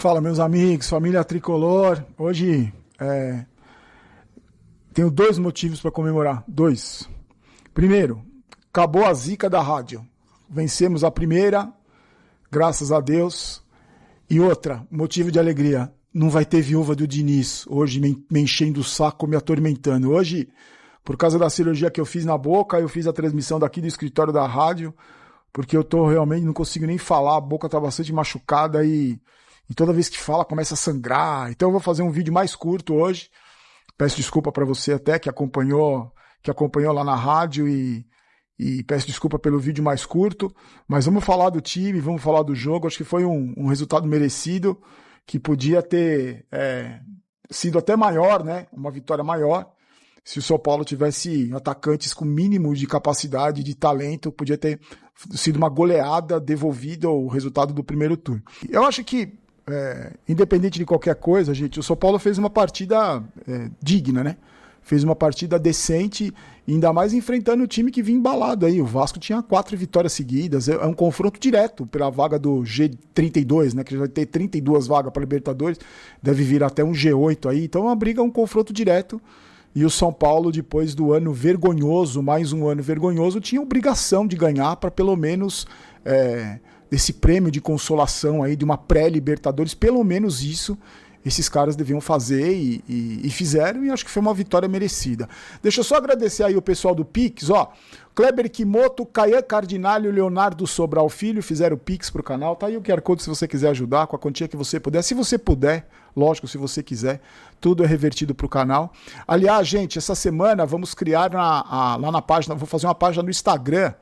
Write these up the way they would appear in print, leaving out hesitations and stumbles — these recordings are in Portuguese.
Fala, meus amigos, família tricolor. Hoje tenho dois motivos para comemorar. Dois. Primeiro, acabou a zica da rádio. Vencemos a primeira, graças a Deus. E outra, motivo de alegria. Não vai ter viúva do Diniz hoje me enchendo o saco, me atormentando. Hoje, por causa da cirurgia que eu fiz na boca, eu fiz a transmissão daqui do escritório da rádio, porque eu tô realmente, não consigo nem falar, a boca tá bastante machucada e toda vez que fala começa a sangrar. Então eu vou fazer um vídeo mais curto hoje. Peço desculpa para você até que acompanhou lá na rádio e peço desculpa pelo vídeo mais curto, mas vamos falar do time, vamos falar do jogo. Acho que foi um resultado merecido, que podia ter sido até maior, né? Uma vitória maior. Se o São Paulo tivesse atacantes com mínimo de capacidade, de talento, podia ter sido uma goleada devolvida ao resultado do primeiro turno. Eu acho que, independente de qualquer coisa, gente, o São Paulo fez uma partida digna, né? Fez uma partida decente, ainda mais enfrentando o time que vinha embalado aí. O Vasco tinha 4 vitórias seguidas, é um confronto direto pela vaga do G32, né? Que já vai ter 32 vagas para Libertadores, deve vir até um G8 aí. Então é uma briga, um confronto direto. E o São Paulo, depois do ano vergonhoso, mais um ano vergonhoso, tinha obrigação de ganhar para pelo menos esse prêmio de consolação aí de uma pré-Libertadores, pelo menos isso esses caras deviam fazer e fizeram, e acho que foi uma vitória merecida. Deixa eu só agradecer aí o pessoal do Pix, ó. Kleber Kimoto, Caian Cardinale e Leonardo Sobral Filho fizeram o Pix pro canal. Tá aí o QR Code se você quiser ajudar com a quantia que você puder. Se você puder, lógico, se você quiser, tudo é revertido pro canal. Aliás, gente, essa semana vamos criar lá na página, vou fazer uma página no Instagram,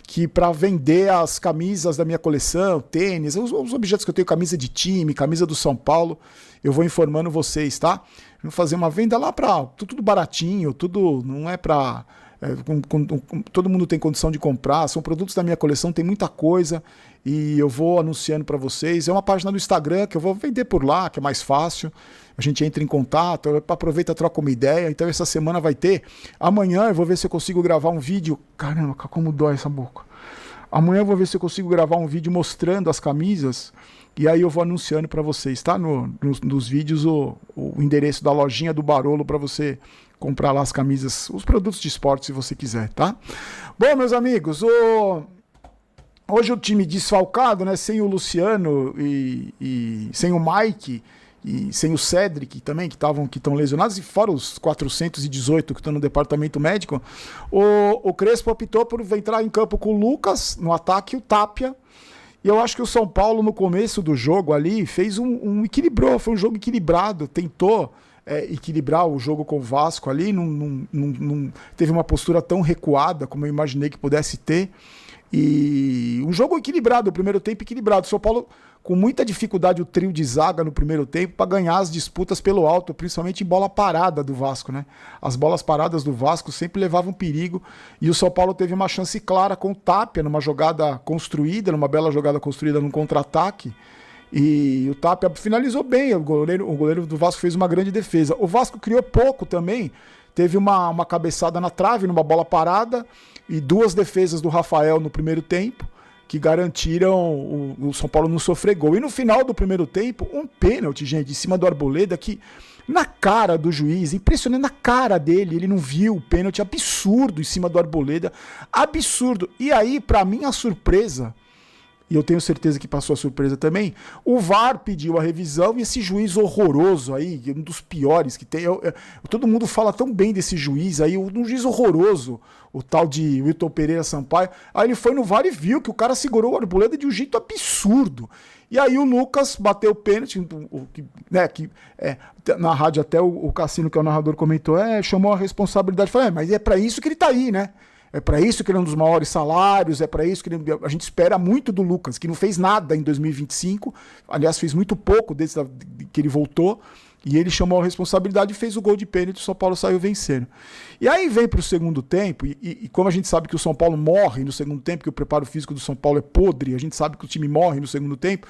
que para vender as camisas da minha coleção, tênis, os objetos que eu tenho, camisa de time, camisa do São Paulo, eu vou informando vocês, tá? Vou fazer uma venda lá para tudo baratinho, tudo não é para todo mundo tem condição de comprar, são produtos da minha coleção, tem muita coisa e eu vou anunciando para vocês. É uma página no Instagram que eu vou vender por lá, que é mais fácil. A gente entra em contato, aproveita, troca uma ideia. Então essa semana vai ter. Amanhã eu vou ver se eu consigo gravar um vídeo. Caramba, como dói essa boca. Amanhã eu vou ver se eu consigo gravar um vídeo mostrando as camisas. E aí eu vou anunciando para vocês, tá? Nos vídeos o endereço da lojinha do Barolo para você comprar lá as camisas, os produtos de esporte se você quiser, tá? Bom, meus amigos, hoje o time desfalcado, né? Sem o Luciano e sem o Mike e sem o Cedric também, que estão lesionados, e fora os 418 que estão no departamento médico, o Crespo optou por entrar em campo com o Lucas no ataque e o Tapia. E eu acho que o São Paulo, no começo do jogo ali, fez equilibrou, foi um jogo equilibrado, tentou equilibrar o jogo com o Vasco ali, não teve uma postura tão recuada como eu imaginei que pudesse ter. E um jogo equilibrado, o primeiro tempo equilibrado. O São Paulo com muita dificuldade, o trio de zaga no primeiro tempo para ganhar as disputas pelo alto, principalmente em bola parada do Vasco, né? As bolas paradas do Vasco sempre levavam perigo e o São Paulo teve uma chance clara com o Tapia numa jogada construída, numa bela jogada construída num contra-ataque. E o Tapia finalizou bem, o goleiro do Vasco fez uma grande defesa. O Vasco criou pouco também, teve uma cabeçada na trave, numa bola parada, e 2 defesas do Rafael no primeiro tempo, que garantiram o São Paulo não sofrer gol. E no final do primeiro tempo, um pênalti, gente, em cima do Arboleda, que na cara do juiz, impressionante, na cara dele, ele não viu o pênalti, absurdo em cima do Arboleda, absurdo. E aí, pra mim, a surpresa, e eu tenho certeza que passou a surpresa também, o VAR pediu a revisão e esse juiz horroroso aí, um dos piores que tem, todo mundo fala tão bem desse juiz aí, um juiz horroroso, o tal de Wilton Pereira Sampaio, aí ele foi no VAR e viu que o cara segurou o Arboleda de um jeito absurdo. E aí o Lucas bateu o pênalti, né, na rádio até o Cassino, que é o narrador, comentou, chamou a responsabilidade, falei, mas é pra isso que ele tá aí, né? É para isso que ele é um dos maiores salários, é para isso que a gente espera muito do Lucas, que não fez nada em 2025, aliás, fez muito pouco desde que ele voltou, e ele chamou a responsabilidade e fez o gol de pênalti, o São Paulo saiu vencendo. E aí vem para o segundo tempo, e como a gente sabe que o São Paulo morre no segundo tempo, que o preparo físico do São Paulo é podre, a gente sabe que o time morre no segundo tempo,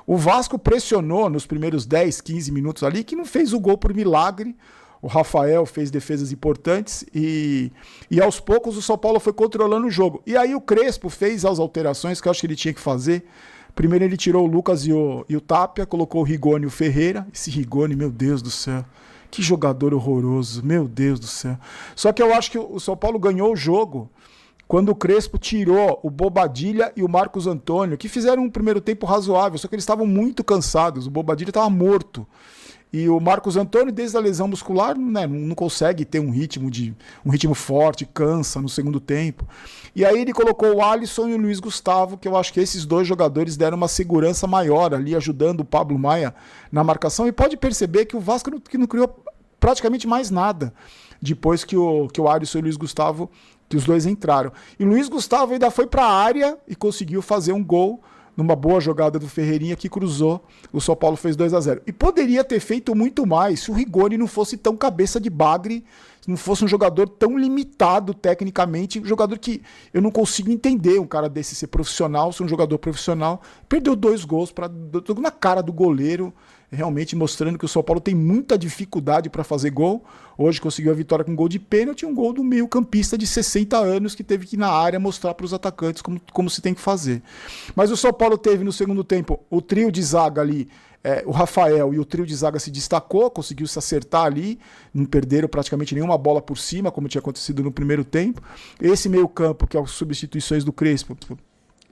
o Vasco pressionou nos primeiros 10, 15 minutos ali, que não fez o gol por milagre. O Rafael fez defesas importantes e aos poucos o São Paulo foi controlando o jogo. E aí o Crespo fez as alterações que eu acho que ele tinha que fazer Primeiro ele tirou o Lucas e o Tapia, colocou o Rigoni e o Ferreira. Esse Rigoni, meu Deus do céu. Que jogador horroroso, meu Deus do céu. Só que eu acho que o São Paulo ganhou o jogo quando o Crespo tirou o Bobadilla e o Marcos Antônio, que fizeram um primeiro tempo razoável, só que eles estavam muito cansados. O Bobadilla estava morto. E o Marcos Antônio, desde a lesão muscular, né, não consegue ter um ritmo forte, cansa no segundo tempo. E aí ele colocou o Alisson e o Luiz Gustavo, que eu acho que esses dois jogadores deram uma segurança maior ali, ajudando o Pablo Maia na marcação. E pode perceber que o Vasco não criou praticamente mais nada depois que o Alisson e o Luiz Gustavo, que os dois entraram. E o Luiz Gustavo ainda foi para a área e conseguiu fazer um gol numa boa jogada do Ferreirinha que cruzou, o São Paulo fez 2-0. E poderia ter feito muito mais se o Rigoni não fosse tão cabeça de bagre, se não fosse um jogador tão limitado tecnicamente, um jogador que eu não consigo entender um cara desse ser profissional, ser um jogador profissional. Perdeu 2 gols na cara do goleiro, realmente mostrando que o São Paulo tem muita dificuldade para fazer gol. Hoje conseguiu a vitória com gol de pênalti, um gol do meio-campista de 60 anos que teve que ir na área mostrar para os atacantes como se tem que fazer. Mas o São Paulo teve no segundo tempo o trio de zaga ali, o Rafael e o trio de zaga se destacou, conseguiu se acertar ali, não perderam praticamente nenhuma bola por cima, como tinha acontecido no primeiro tempo. Esse meio-campo, que é as substituições do Crespo,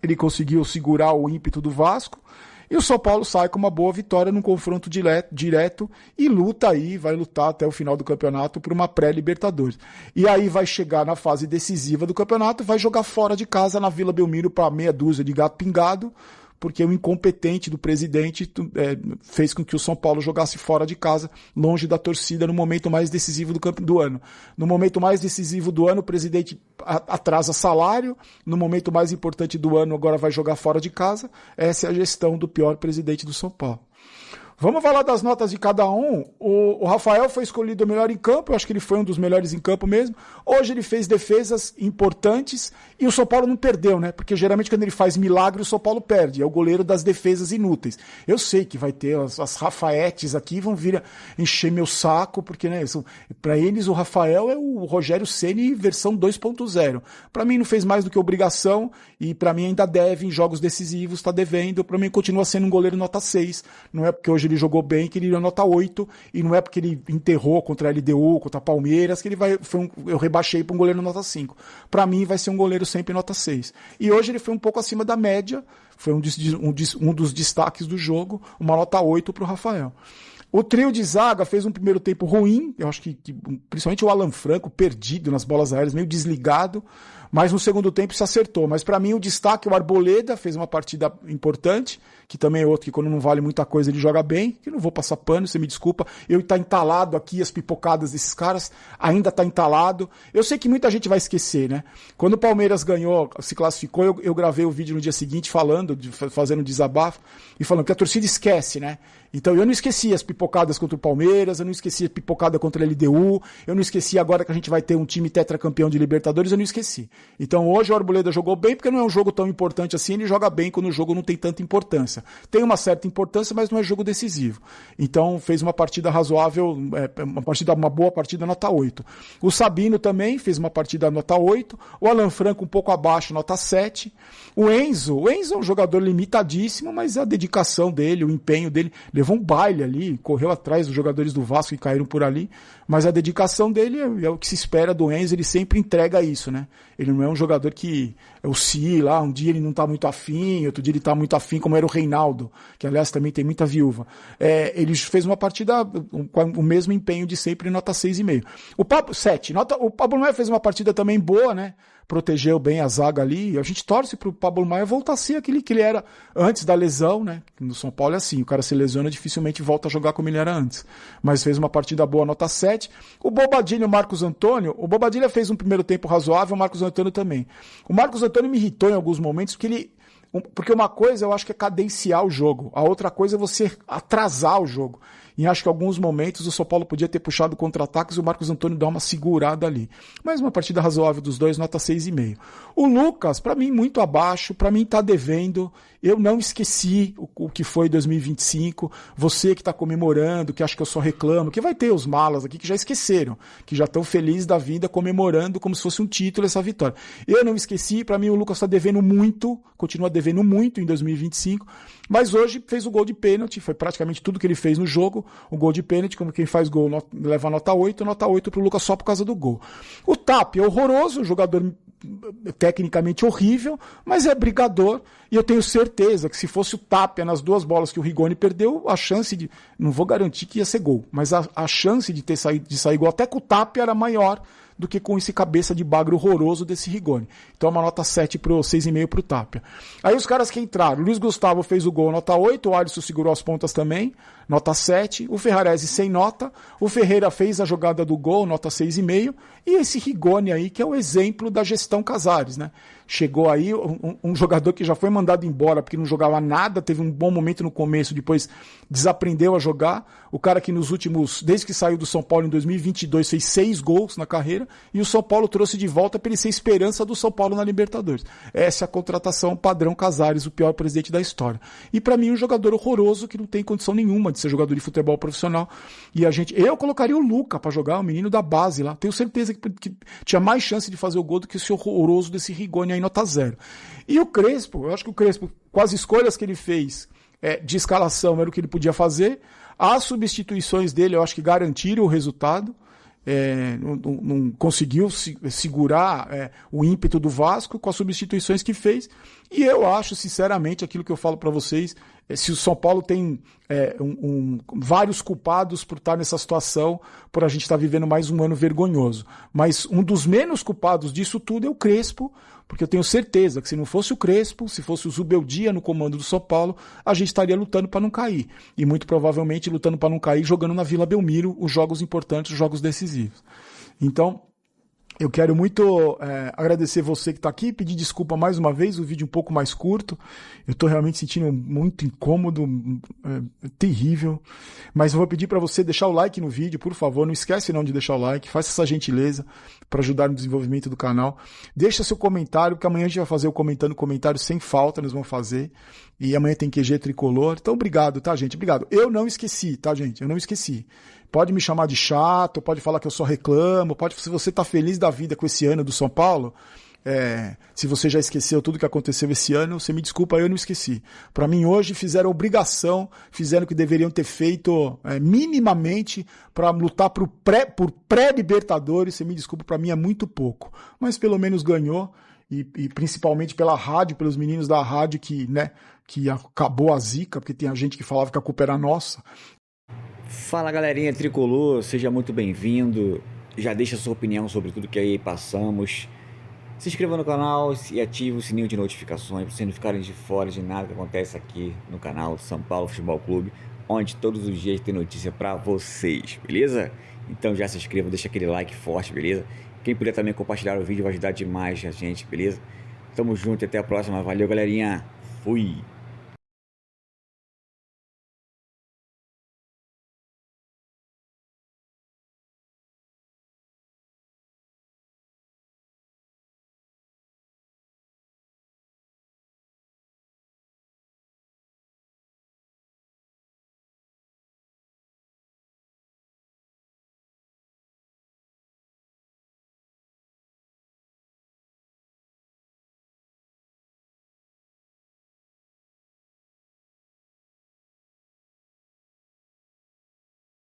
ele conseguiu segurar o ímpeto do Vasco. E o São Paulo sai com uma boa vitória num confronto direto e luta aí, vai lutar até o final do campeonato por uma pré-Libertadores. E aí vai chegar na fase decisiva do campeonato, vai jogar fora de casa na Vila Belmiro para meia dúzia de gato pingado, porque o incompetente do presidente fez com que o São Paulo jogasse fora de casa, longe da torcida, no momento mais decisivo do ano. No momento mais decisivo do ano, o presidente atrasa salário, no momento mais importante do ano, agora vai jogar fora de casa. Essa é a gestão do pior presidente do São Paulo. Vamos falar das notas de cada um. O Rafael foi escolhido o melhor em campo, eu acho que ele foi um dos melhores em campo mesmo. Hoje ele fez defesas importantes e o São Paulo não perdeu, né? Porque geralmente quando ele faz milagre o São Paulo perde, é o goleiro das defesas inúteis. Eu sei que vai ter as Rafaetes aqui, vão vir encher meu saco, porque né, para eles o Rafael é o Rogério Ceni versão 2.0. Para mim não fez mais do que obrigação e para mim ainda deve em jogos decisivos, está devendo. Para mim continua sendo um goleiro nota 6, não é porque hoje ele jogou bem, que ele é nota 8, e não é porque ele enterrou contra a LDU, contra a Palmeiras, que ele eu rebaixei para um goleiro nota 5. Para mim vai ser um goleiro sempre nota 6. E hoje ele foi um pouco acima da média, foi um dos destaques do jogo, uma nota 8 para o Rafael. O trio de zaga fez um primeiro tempo ruim, eu acho que principalmente o Alan Franco, perdido nas bolas aéreas, meio desligado, mas no segundo tempo se acertou. Mas para mim o destaque, o Arboleda, fez uma partida importante, que também é outro que quando não vale muita coisa ele joga bem, que não vou passar pano, você me desculpa, eu tá entalado aqui, as pipocadas desses caras, ainda tá entalado. Eu sei que muita gente vai esquecer, né? Quando o Palmeiras ganhou, se classificou, eu gravei o vídeo no dia seguinte fazendo um desabafo, e falando que a torcida esquece, né? Então eu não esqueci as pipocadas contra o Palmeiras, eu não esqueci a pipocada contra a LDU, eu não esqueci agora que a gente vai ter um time tetracampeão de Libertadores, eu não esqueci. Então hoje o Arboleda jogou bem, porque não é um jogo tão importante assim, ele joga bem quando o jogo não tem tanta importância. Tem uma certa importância, mas não é jogo decisivo. Então fez uma partida razoável, uma boa partida nota 8. O Sabino também fez uma partida nota 8, o Alan Franco um pouco abaixo, nota 7. O Enzo é um jogador limitadíssimo, mas a dedicação dele, o empenho dele, levou um baile ali, correu atrás dos jogadores do Vasco que caíram por ali, mas a dedicação dele é o que se espera do Enzo, ele sempre entrega isso, né? Ele não é um jogador que oscila, um dia ele não tá muito afim, outro dia ele tá muito afim, como era o Reinaldo, que aliás também tem muita viúva. Ele fez uma partida com o mesmo empenho de sempre, nota 6,5. O Pablo Maia fez uma partida também boa, né? Protegeu bem a zaga ali, a gente torce pro Pablo Maia voltar a ser aquele que ele era antes da lesão, né? No São Paulo é assim, o cara se lesiona, dificilmente volta a jogar como ele era antes. Mas fez uma partida boa, nota 7. O Bobadilla e o Marcos Antônio, o Bobadilla fez um primeiro tempo razoável, o Marcos Antônio também. O Marcos Antônio me irritou em alguns momentos, porque uma coisa eu acho que é cadenciar o jogo, a outra coisa é você atrasar o jogo. E acho que em alguns momentos o São Paulo podia ter puxado contra-ataques e o Marcos Antônio dá uma segurada ali. Mas uma partida razoável dos dois, nota 6,5. O Lucas, para mim, muito abaixo, para mim tá devendo. Eu não esqueci o que foi 2025. Você que está comemorando, que acha que eu só reclamo, que vai ter os malas aqui que já esqueceram, que já estão felizes da vida comemorando como se fosse um título essa vitória. Eu não esqueci, para mim o Lucas está devendo muito, continua devendo devendo muito em 2025, mas hoje fez o gol de pênalti, foi praticamente tudo que ele fez no jogo, o gol de pênalti, como quem faz gol leva nota 8 pro Lucas só por causa do gol. O Tapia é horroroso, um jogador tecnicamente horrível, mas é brigador, e eu tenho certeza que se fosse o Tapia nas 2 bolas que o Rigoni perdeu, a chance de, não vou garantir que ia ser gol, mas a chance de sair gol até com o Tapia era maior do que com esse cabeça de bagre horroroso desse Rigoni. Então uma nota 7 pro 6,5 pro Tapia. Aí os caras que entraram, o Luiz Gustavo fez o gol, nota 8, o Alisson segurou as pontas também, nota 7, o Ferrarese sem nota, o Ferreira fez a jogada do gol, nota 6,5, e esse Rigoni aí que é o exemplo da gestão Casares, né? Chegou aí um jogador que já foi mandado embora porque não jogava nada, teve um bom momento no começo, depois desaprendeu a jogar. O cara que nos últimos, desde que saiu do São Paulo em 2022, fez 6 gols na carreira, e o São Paulo trouxe de volta para ele ser esperança do São Paulo na Libertadores. Essa é a contratação padrão Casares, o pior presidente da história. E para mim um jogador horroroso que não tem condição nenhuma de ser jogador de futebol profissional. E eu colocaria o Luca para jogar, o menino da base lá. Tenho certeza que tinha mais chance de fazer o gol do que esse horroroso desse Rigoni aí, nota 0. E o Crespo, eu acho que o Crespo, com as escolhas que ele fez de escalação, era o que ele podia fazer. As substituições dele, eu acho que garantiram o resultado. Não conseguiu segurar o ímpeto do Vasco com as substituições que fez. E eu acho, sinceramente, aquilo que eu falo para vocês, se o São Paulo tem vários culpados por estar nessa situação, por a gente estar vivendo mais um ano vergonhoso. Mas um dos menos culpados disso tudo é o Crespo, porque eu tenho certeza que se não fosse o Crespo, se fosse o Zubeldia no comando do São Paulo, a gente estaria lutando para não cair. E muito provavelmente lutando para não cair, jogando na Vila Belmiro os jogos importantes, os jogos decisivos. Então, eu quero muito agradecer você que está aqui, pedir desculpa mais uma vez, o vídeo um pouco mais curto. Eu estou realmente sentindo muito incômodo, terrível. Mas eu vou pedir para você deixar o like no vídeo, por favor. Não esquece não de deixar o like, faça essa gentileza para ajudar no desenvolvimento do canal. Deixa seu comentário, porque amanhã a gente vai fazer o Comentando Comentários sem falta, nós vamos fazer. E amanhã tem QG tricolor. Então, obrigado, tá, gente? Obrigado. Eu não esqueci, tá, gente? Eu não esqueci. Pode me chamar de chato, pode falar que eu só reclamo, se você tá feliz da vida com esse ano do São Paulo, se você já esqueceu tudo que aconteceu esse ano, você me desculpa, eu não esqueci. Para mim hoje fizeram obrigação, fizeram o que deveriam ter feito minimamente para lutar por pré-Libertadores, você me desculpa, para mim é muito pouco. Mas pelo menos ganhou, e principalmente pela rádio, pelos meninos da rádio que acabou a zica, porque tem a gente que falava que a culpa era nossa. Fala galerinha tricolor, seja muito bem-vindo. Já deixa sua opinião sobre tudo que aí passamos. Se inscreva no canal e ative o sininho de notificações para vocês não ficarem de fora de nada que acontece aqui no canal São Paulo Futebol Clube, onde todos os dias tem notícia para vocês, beleza? Então já se inscreva, deixa aquele like forte, beleza? Quem puder também compartilhar o vídeo vai ajudar demais a gente, beleza? Tamo junto e até a próxima. Valeu, galerinha. Fui!